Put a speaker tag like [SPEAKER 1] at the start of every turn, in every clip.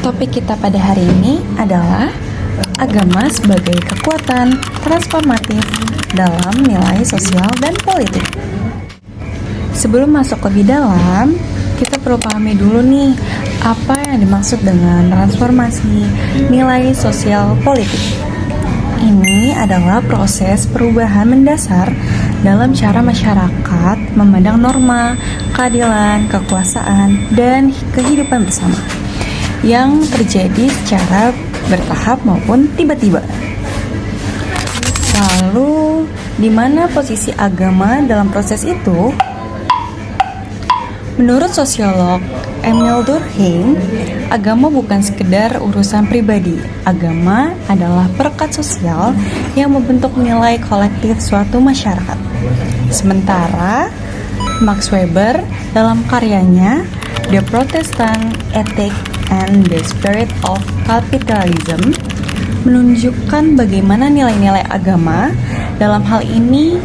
[SPEAKER 1] Topik kita pada hari ini adalah agama sebagai kekuatan transformatif dalam nilai sosial dan politik. Sebelum masuk lebih dalam, kita perlu pahami dulu nih apa yang dimaksud dengan transformasi nilai sosial politik. Ini adalah proses perubahan mendasar dalam cara masyarakat memandang norma, keadilan, kekuasaan, dan kehidupan bersama yang terjadi secara bertahap maupun tiba-tiba. Lalu, di mana posisi agama dalam proses itu? Menurut sosiolog Emile Durkheim, agama bukan sekedar urusan pribadi. Agama adalah perekat sosial yang membentuk nilai kolektif suatu masyarakat. Sementara, Max Weber dalam karyanya The Protestant Ethic and the Spirit of Capitalism menunjukkan bagaimana nilai-nilai agama, dalam hal ini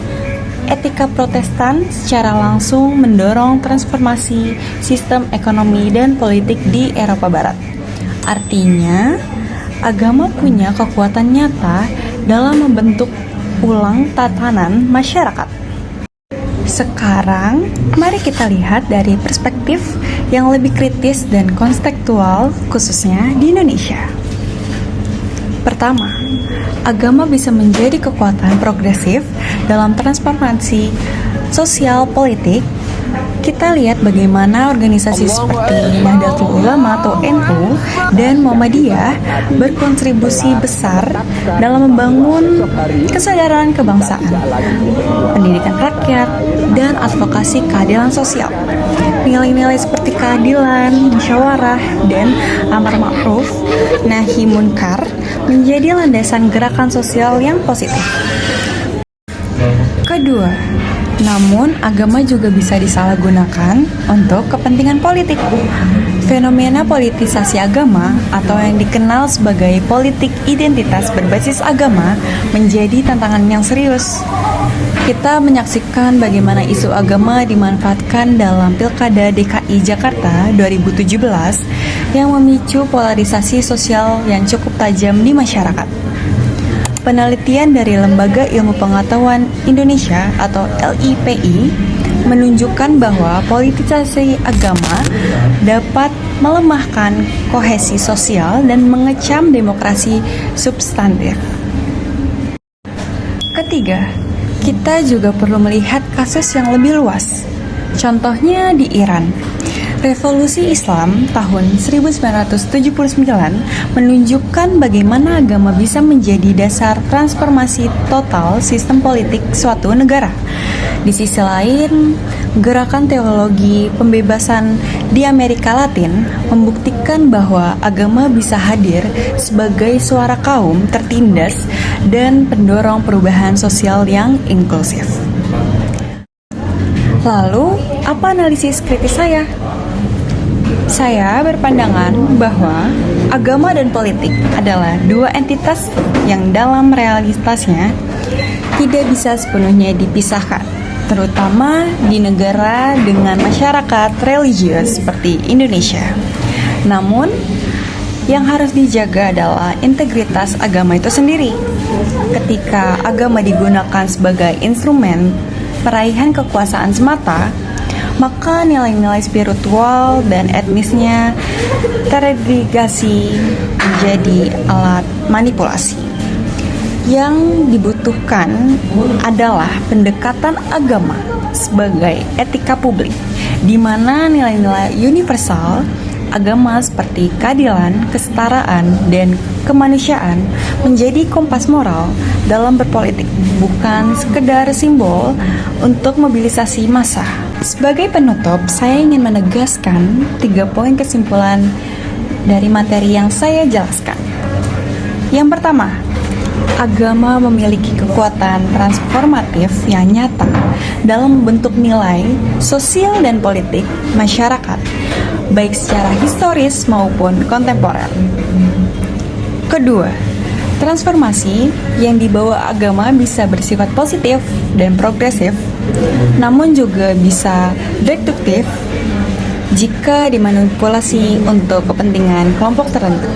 [SPEAKER 1] etika Protestan, secara langsung mendorong transformasi sistem ekonomi dan politik di Eropa Barat. Artinya, agama punya kekuatan nyata dalam membentuk ulang tatanan masyarakat. Sekarang, mari kita lihat dari perspektif yang lebih kritis dan kontekstual, khususnya di Indonesia. Pertama, agama bisa menjadi kekuatan progresif dalam transformasi sosial politik. Kita lihat bagaimana organisasi seperti Nahdlatul Ulama atau NU dan Muhammadiyah berkontribusi besar dalam membangun kesadaran kebangsaan, pendidikan rakyat, dan advokasi keadilan sosial. Nilai-nilai seperti keadilan, musyawarah, dan amar ma'ruf nahi munkar menjadi landasan gerakan sosial yang positif. Kedua, namun agama juga bisa disalahgunakan untuk kepentingan politik. Fenomena politisasi agama atau yang dikenal sebagai politik identitas berbasis agama menjadi tantangan yang serius. Kita menyaksikan bagaimana isu agama dimanfaatkan dalam Pilkada DKI Jakarta 2017 yang memicu polarisasi sosial yang cukup tajam di masyarakat. Penelitian dari Lembaga Ilmu Pengetahuan Indonesia atau LIPI menunjukkan bahwa politisasi agama dapat melemahkan kohesi sosial dan mengecam demokrasi substantif. Ketiga, kita juga perlu melihat kasus yang lebih luas. Contohnya di Iran. Revolusi Islam tahun 1979 menunjukkan bagaimana agama bisa menjadi dasar transformasi total sistem politik suatu negara. Di sisi lain, gerakan teologi pembebasan di Amerika Latin membuktikan bahwa agama bisa hadir sebagai suara kaum tertindas dan pendorong perubahan sosial yang inklusif. Lalu, apa analisis kritis saya? Saya berpandangan bahwa agama dan politik adalah dua entitas yang dalam realitasnya tidak bisa sepenuhnya dipisahkan, terutama di negara dengan masyarakat religius seperti Indonesia. Namun, yang harus dijaga adalah integritas agama itu sendiri. Ketika agama digunakan sebagai instrumen peraihan kekuasaan semata, maka nilai-nilai spiritual dan etnisnya terdegrasi menjadi alat manipulasi. Yang dibutuhkan adalah pendekatan agama sebagai etika publik, di mana nilai-nilai universal agama seperti keadilan, kesetaraan, dan kemanusiaan menjadi kompas moral dalam berpolitik, bukan sekedar simbol untuk mobilisasi massa. Sebagai penutup, saya ingin menegaskan 3 poin kesimpulan dari materi yang saya jelaskan. Yang pertama, agama memiliki kekuatan transformatif yang nyata dalam membentuk nilai sosial dan politik masyarakat, baik secara historis maupun kontemporer. Kedua, transformasi yang dibawa agama bisa bersifat positif dan progresif, namun juga bisa destruktif jika dimanipulasi untuk kepentingan kelompok tertentu.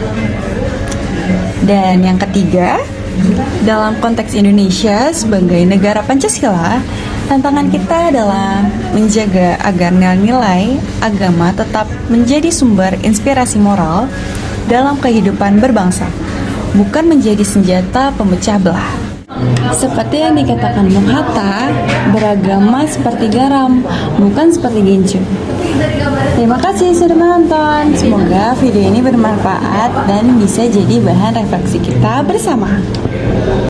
[SPEAKER 1] Dan yang ketiga, dalam konteks Indonesia sebagai negara Pancasila, tantangan kita adalah menjaga agar nilai-nilai agama tetap menjadi sumber inspirasi moral dalam kehidupan berbangsa, bukan menjadi senjata pemecah belah. Seperti yang dikatakan Bung Hatta, beragama seperti garam, bukan seperti gincu. Terima kasih sudah menonton. Semoga video ini bermanfaat dan bisa jadi bahan refleksi kita bersama.